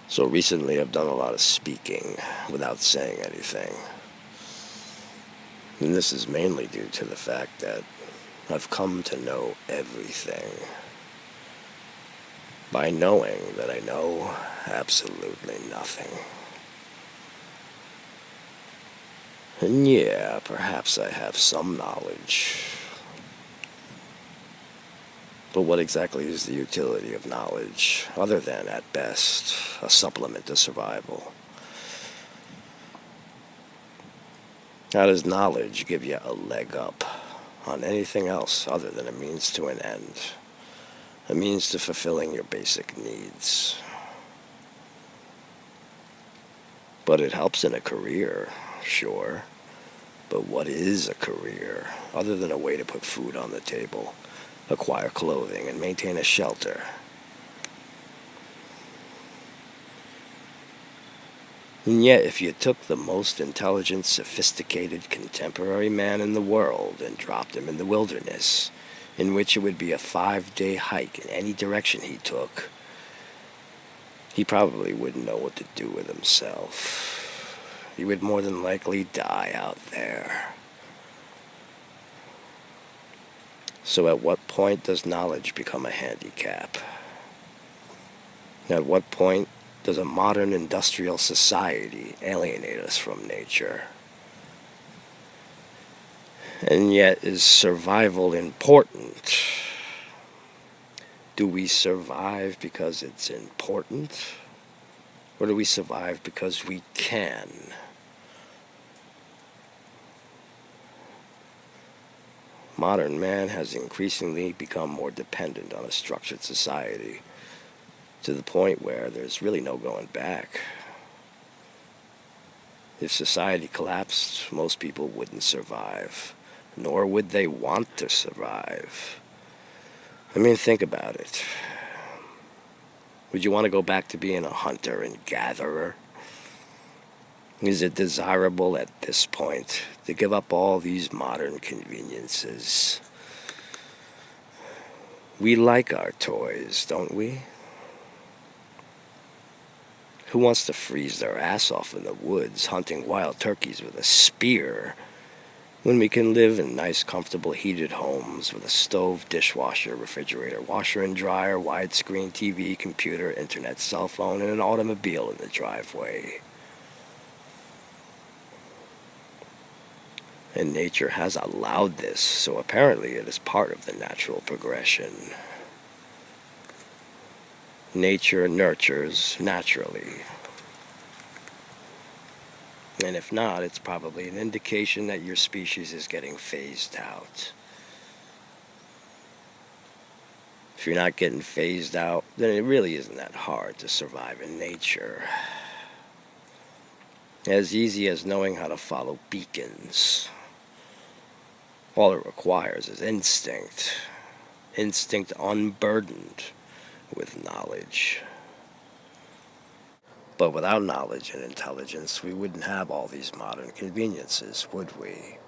So recently I've done a lot of speaking without saying anything. And this is mainly due to the fact that I've come to know everything by knowing that I know absolutely nothing. And yeah, perhaps I have some knowledge. But what exactly is the utility of knowledge, other than, at best, a supplement to survival? How does knowledge give you a leg up on anything else other than a means to an end? A means to fulfilling your basic needs. But it helps in a career, sure. But what is a career, other than a way to put food on the table, acquire clothing, and maintain a shelter? And yet, if you took the most intelligent, sophisticated, contemporary man in the world and dropped him in the wilderness, in which it would be a 5-day hike in any direction he took, he probably wouldn't know what to do with himself. He would more than likely die out there. So at what point does knowledge become a handicap? At what point does a modern industrial society alienate us from nature? And yet, is survival important? Do we survive because it's important? Or do we survive because we can? Modern man has increasingly become more dependent on a structured society, to the point where there's really no going back. If society collapsed, most people wouldn't survive, nor would they want to survive. I mean, think about it. Would you want to go back to being a hunter and gatherer? Is it desirable at this point to give up all these modern conveniences? We like our toys, don't we? Who wants to freeze their ass off in the woods hunting wild turkeys with a spear when we can live in nice, comfortable, heated homes with a stove, dishwasher, refrigerator, washer and dryer, widescreen TV, computer, internet, cell phone, and an automobile in the driveway? And nature has allowed this, so apparently it is part of the natural progression. Nature nurtures naturally. And if not, it's probably an indication that your species is getting phased out. If you're not getting phased out, then it really isn't that hard to survive in nature. As easy as knowing how to follow beacons. All it requires is instinct. Instinct unburdened with knowledge. But without knowledge and intelligence, we wouldn't have all these modern conveniences, would we?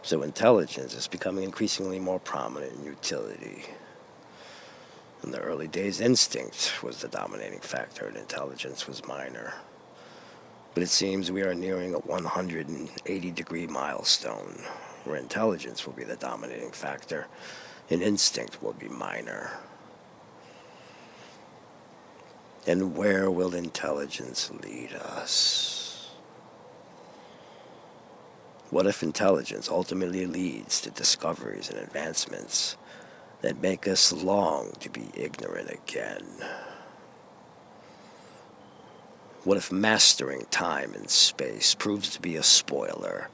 So intelligence is becoming increasingly more prominent in utility. In the early days, instinct was the dominating factor and intelligence was minor. But it seems we are nearing a 180-degree milestone, where intelligence will be the dominating factor and instinct will be minor. And where will intelligence lead us? What if intelligence ultimately leads to discoveries and advancements that make us long to be ignorant again? What if mastering time and space proves to be a spoiler?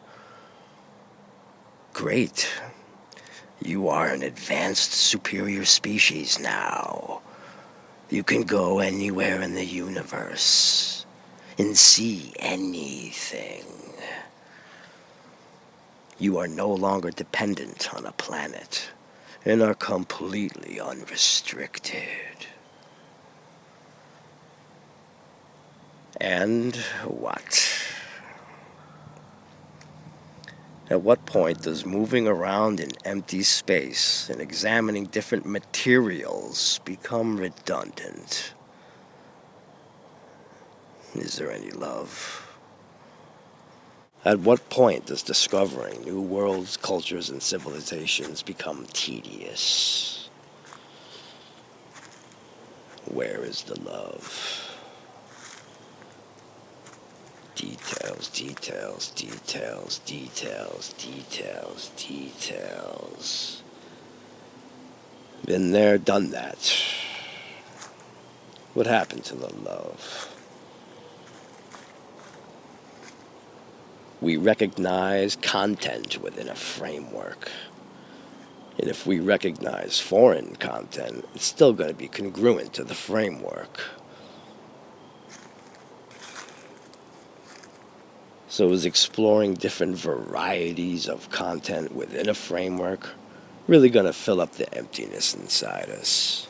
Great. You are an advanced superior species now. You can go anywhere in the universe and see anything. You are no longer dependent on a planet and are completely unrestricted. And what? At what point does moving around in empty space and examining different materials become redundant? Is there any love? At what point does discovering new worlds, cultures, and civilizations become tedious? Where is the love? Details, details, details, details, details, details. Been there, done that. What happened to the love? We recognize content within a framework. And if we recognize foreign content, it's still going to be congruent to the framework. So is exploring different varieties of content within a framework really going to fill up the emptiness inside us?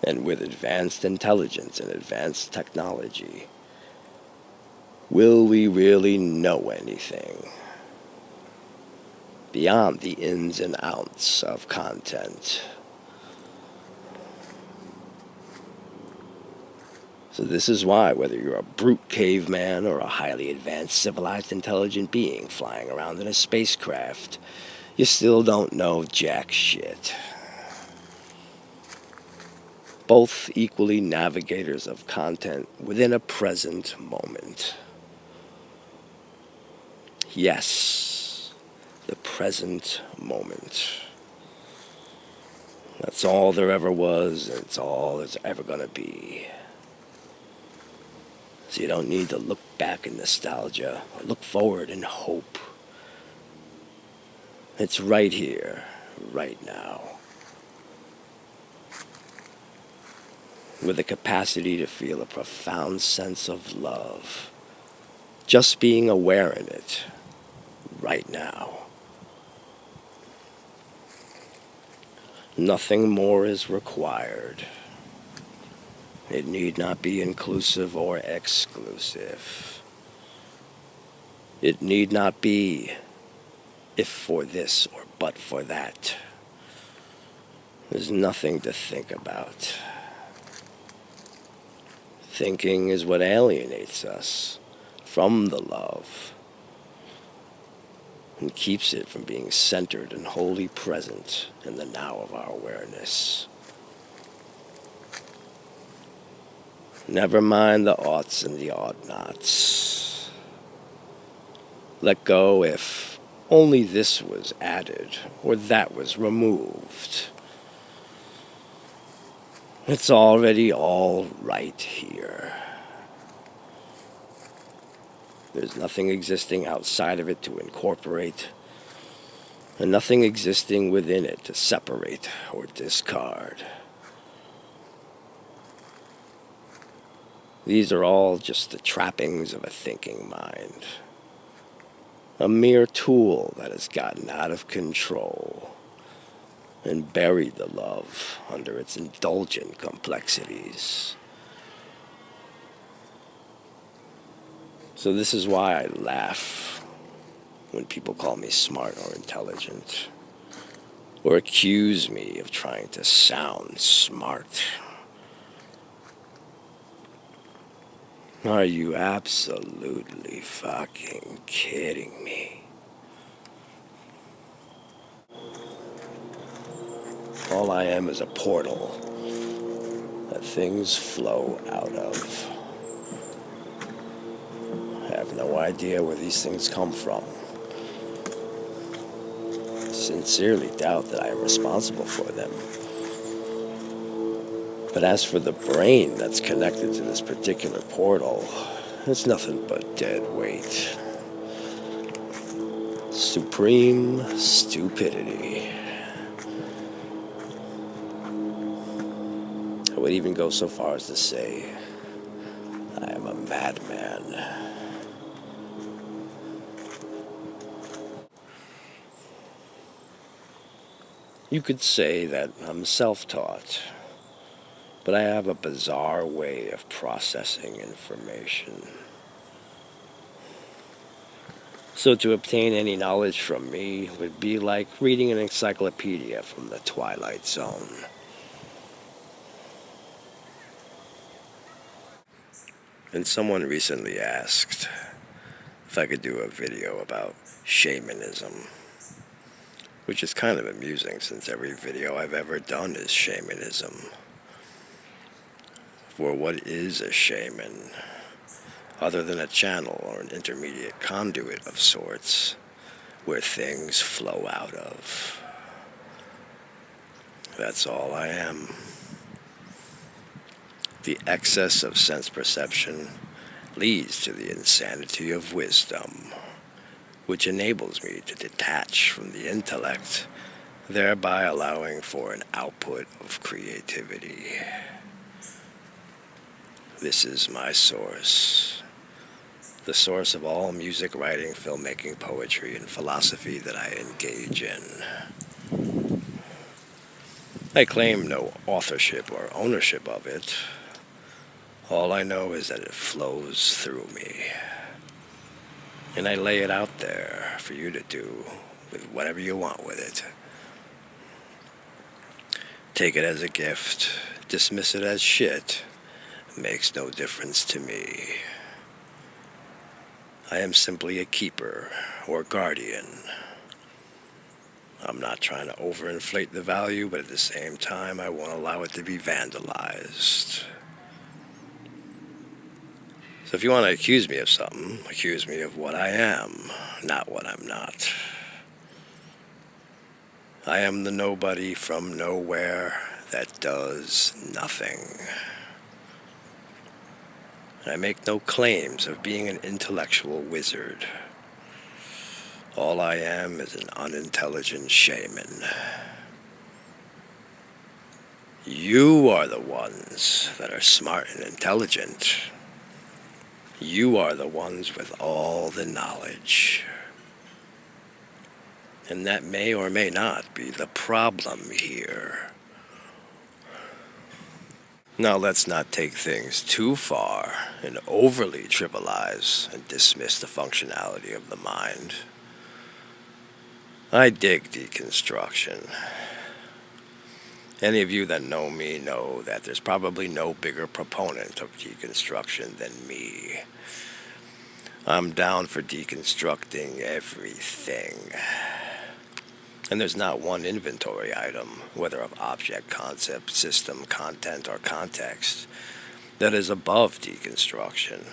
And with advanced intelligence and advanced technology, will we really know anything beyond the ins and outs of content? So this is why, whether you're a brute caveman or a highly advanced civilized intelligent being flying around in a spacecraft, you still don't know jack shit. Both equally navigators of content within a present moment. Yes, the present moment. That's all there ever was, and it's all there's ever going to be. So you don't need to look back in nostalgia or look forward in hope. It's right here, right now. With the capacity to feel a profound sense of love. Just being aware in it, right now. Nothing more is required. It need not be inclusive or exclusive. It need not be if for this or but for that. There's nothing to think about. Thinking is what alienates us from the love and keeps it from being centered and wholly present in the now of our awareness. Never mind the oughts and the ought-nots. Let go if only this was added or that was removed. It's already all right here. There's nothing existing outside of it to incorporate, and nothing existing within it to separate or discard. These are all just the trappings of a thinking mind. A mere tool that has gotten out of control and buried the love under its indulgent complexities. So this is why I laugh when people call me smart or intelligent, or accuse me of trying to sound smart. Are you absolutely fucking kidding me? All I am is a portal that things flow out of. I have no idea where these things come from. I sincerely doubt that I am responsible for them. But as for the brain that's connected to this particular portal, it's nothing but dead weight. Supreme stupidity. I would even go so far as to say, I am a madman. You could say that I'm self-taught, but I have a bizarre way of processing information. So to obtain any knowledge from me would be like reading an encyclopedia from the Twilight Zone. And someone recently asked if I could do a video about shamanism, which is kind of amusing since every video I've ever done is shamanism. For what is a shaman, other than a channel or an intermediate conduit of sorts, where things flow out of? That's all I am. The excess of sense perception leads to the insanity of wisdom, which enables me to detach from the intellect, thereby allowing for an output of creativity. This is my source, the source of all music, writing, filmmaking, poetry, and philosophy that I engage in. I claim no authorship or ownership of it. All I know is that it flows through me. And I lay it out there for you to do with whatever you want with it. Take it as a gift, dismiss it as shit. Makes no difference to me. I am simply a keeper or guardian. I'm not trying to overinflate the value, but at the same time, I won't allow it to be vandalized. So if you want to accuse me of something, accuse me of what I am, not what I'm not. I am the nobody from nowhere that does nothing. I make no claims of being an intellectual wizard. All I am is an unintelligent shaman. You are the ones that are smart and intelligent. You are the ones with all the knowledge. And that may or may not be the problem here. Now let's not take things too far and overly trivialize and dismiss the functionality of the mind. I dig deconstruction. Any of you that know me know that there's probably no bigger proponent of deconstruction than me. I'm down for deconstructing everything. And there's not one inventory item, whether of object, concept, system, content, or context, that is above deconstruction.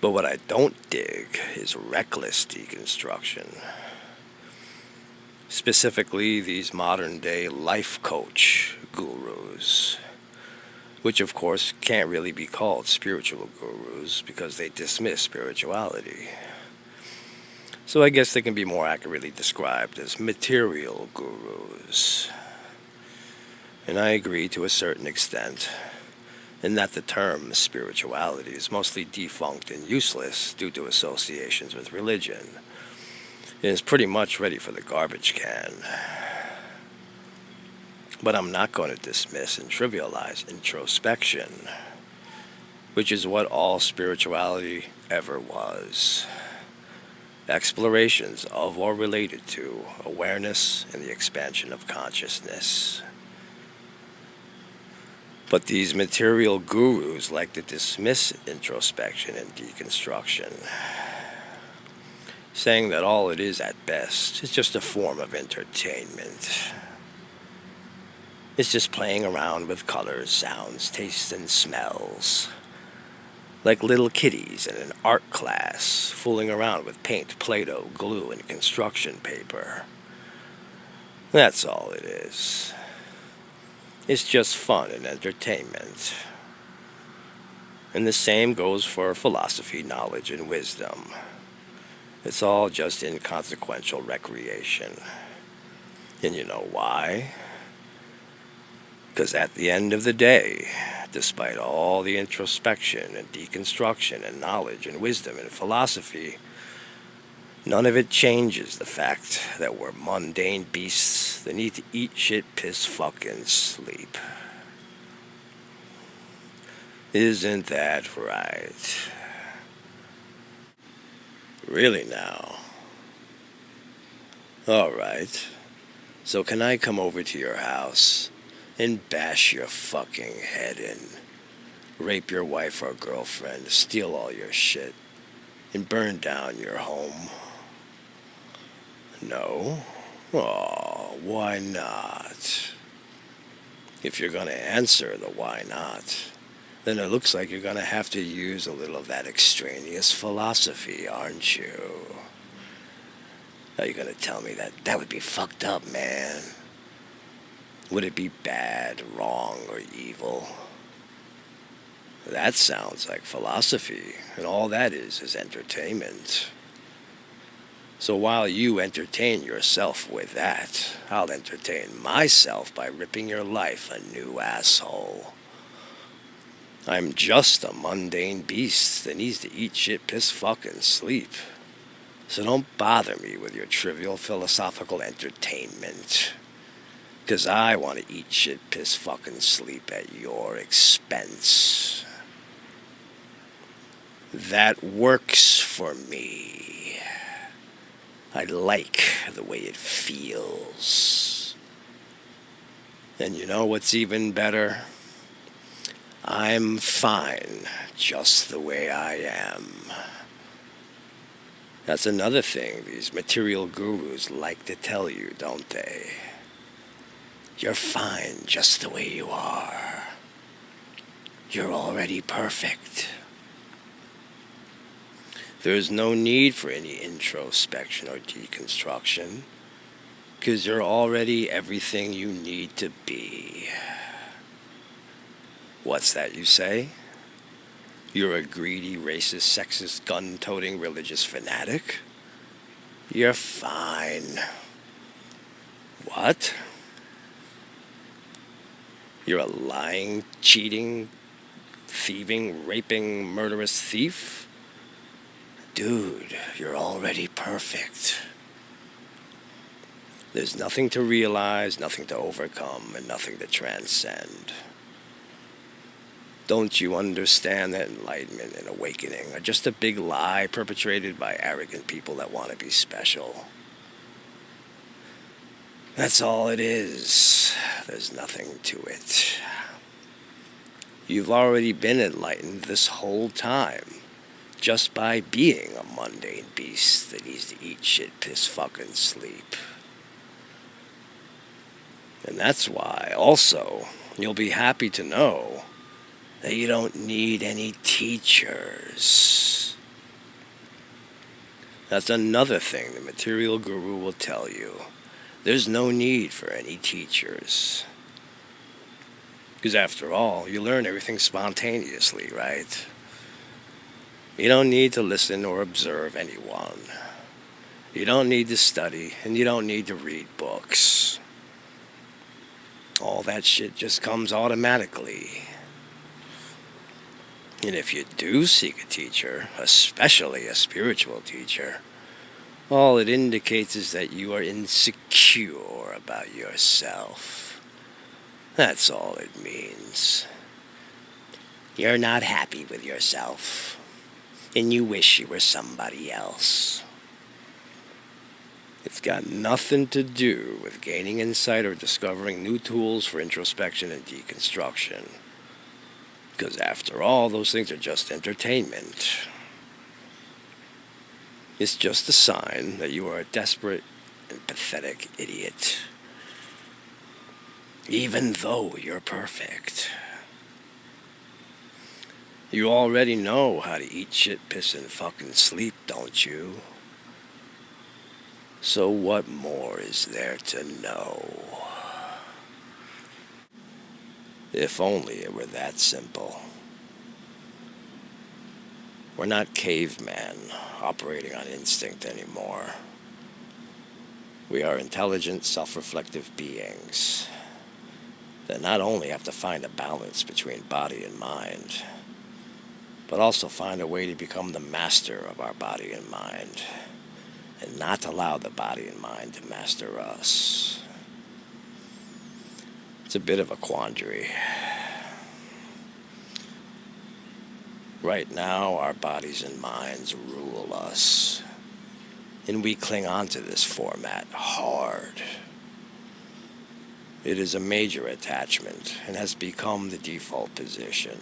But what I don't dig is reckless deconstruction. Specifically, these modern-day life coach gurus, which of course can't really be called spiritual gurus because they dismiss spirituality. So I guess they can be more accurately described as material gurus. And I agree to a certain extent, in that the term spirituality is mostly defunct and useless due to associations with religion. It is pretty much ready for the garbage can. But I'm not going to dismiss and trivialize introspection, which is what all spirituality ever was. Explorations of or related to awareness and the expansion of consciousness. But these material gurus like to dismiss introspection and deconstruction, saying that all it is at best is just a form of entertainment. It's just playing around with colors, sounds, tastes, and smells. Like little kiddies in an art class, fooling around with paint, Play-Doh, glue, and construction paper. That's all it is. It's just fun and entertainment. And the same goes for philosophy, knowledge, and wisdom. It's all just inconsequential recreation. And you know why? Because at the end of the day, despite all the introspection and deconstruction and knowledge and wisdom and philosophy, none of it changes the fact that we're mundane beasts that need to eat, shit, piss, fuck, and sleep. Isn't that right? Really now? Alright. So can I come over to your house and bash your fucking head in? rape your wife or girlfriend, steal all your shit, and burn down your home? No? Oh, why not? If you're going to answer the why not, then it looks like you're going to have to use a little of that extraneous philosophy, aren't you? Are you going to tell me that that would be fucked up, man? Would it be bad, wrong, or evil? That sounds like philosophy, and all that is entertainment. So while you entertain yourself with that, I'll entertain myself by ripping your life a new asshole. I'm just a mundane beast that needs to eat shit, piss, fuck, and sleep. So don't bother me with your trivial philosophical entertainment. 'Cause I want to eat shit, piss, fuck, and sleep at your expense. That works for me. I like the way it feels. And you know what's even better? I'm fine just the way I am. That's another thing these material gurus like to tell you, don't they? You're fine just the way you are. You're already perfect. There's no need for any introspection or deconstruction, because you're already everything you need to be. What's that you say? You're a greedy, racist, sexist, gun-toting religious fanatic? You're fine. What? You're a lying, cheating, thieving, raping, murderous thief? Dude, you're already perfect. There's nothing to realize, nothing to overcome, and nothing to transcend. Don't you understand that enlightenment and awakening are just a big lie perpetrated by arrogant people that want to be special? That's all it is. There's nothing to it. You've already been enlightened this whole time, just by being a mundane beast that needs to eat shit, piss, fuck, and sleep. And that's why, also, you'll be happy to know that you don't need any teachers. That's another thing the material guru will tell you. There's no need for any teachers. Because after all, you learn everything spontaneously, right? You don't need to listen or observe anyone. You don't need to study, and you don't need to read books. All that shit just comes automatically. And if you do seek a teacher, especially a spiritual teacher, all it indicates is that you are insecure about yourself. That's all it means. You're not happy with yourself, and you wish you were somebody else. It's got nothing to do with gaining insight or discovering new tools for introspection and deconstruction. Because after all, those things are just entertainment. It's just a sign that you are a desperate and pathetic idiot. Even though you're perfect. You already know how to eat shit, piss, and fucking sleep, don't you? So what more is there to know? If only it were that simple. We're not cavemen operating on instinct anymore. We are intelligent, self-reflective beings that not only have to find a balance between body and mind, but also find a way to become the master of our body and mind, and not allow the body and mind to master us. It's a bit of a quandary. Right now, our bodies and minds rule us, and we cling on to this format hard. It is a major attachment and has become the default position.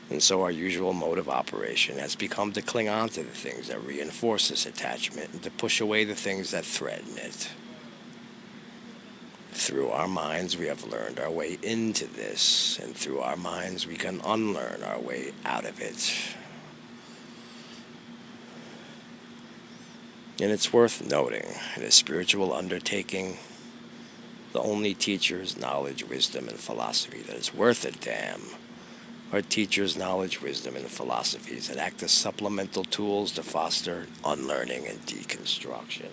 And so our usual mode of operation has become to cling on to the things that reinforce this attachment and to push away the things that threaten it. Through our minds, we have learned our way into this, and through our minds, we can unlearn our way out of it. And it's worth noting, in a spiritual undertaking, the only teachers, knowledge, wisdom, and philosophy that is worth a damn are teachers, knowledge, wisdom, and philosophies that act as supplemental tools to foster unlearning and deconstruction.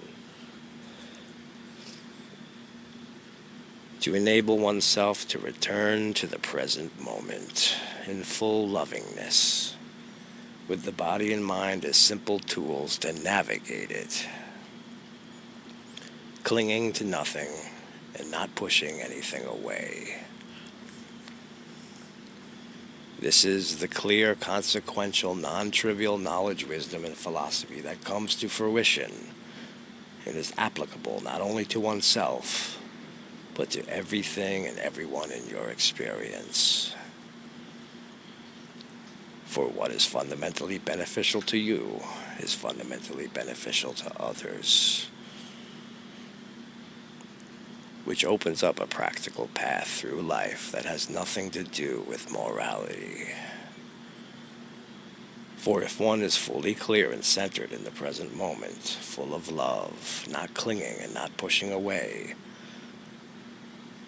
To enable oneself to return to the present moment in full lovingness, with the body and mind as simple tools to navigate it, clinging to nothing and not pushing anything away. This is the clear, consequential, non-trivial knowledge, wisdom, and philosophy that comes to fruition and is applicable not only to oneself, but to everything and everyone in your experience. For what is fundamentally beneficial to you is fundamentally beneficial to others, which opens up a practical path through life that has nothing to do with morality. For if one is fully clear and centered in the present moment, full of love, not clinging and not pushing away,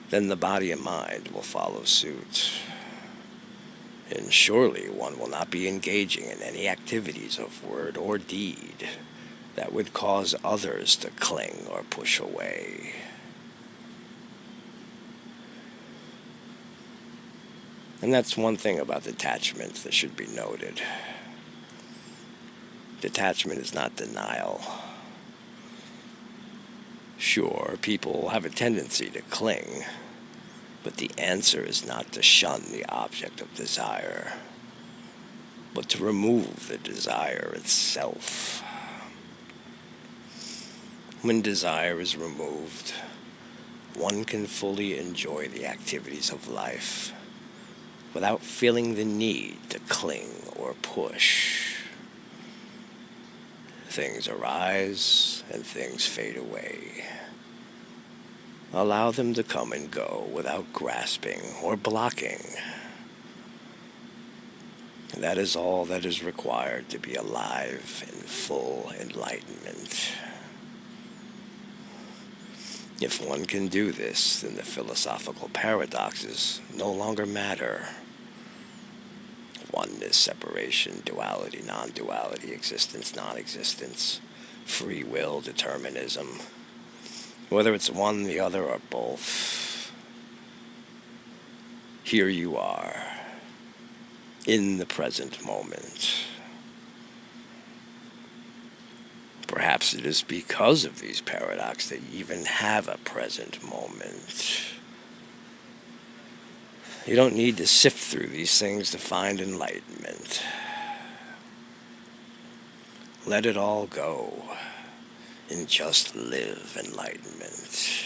then the body and mind will follow suit. And surely one will not be engaging in any activities of word or deed that would cause others to cling or push away. And that's one thing about detachment that should be noted. Detachment is not denial. Sure, people have a tendency to cling, but the answer is not to shun the object of desire, but to remove the desire itself. When desire is removed, one can fully enjoy the activities of life without feeling the need to cling or push. Things arise and things fade away. Allow them to come and go without grasping or blocking. That is all that is required to be alive in full enlightenment. If one can do this, then the philosophical paradoxes no longer matter. Oneness, separation, duality, non-duality, existence, non-existence, free will, determinism. Whether it's one, the other, or both, here you are, in the present moment. Perhaps it is because of these paradoxes that you even have a present moment. You don't need to sift through these things to find enlightenment. Let it all go and just live enlightenment.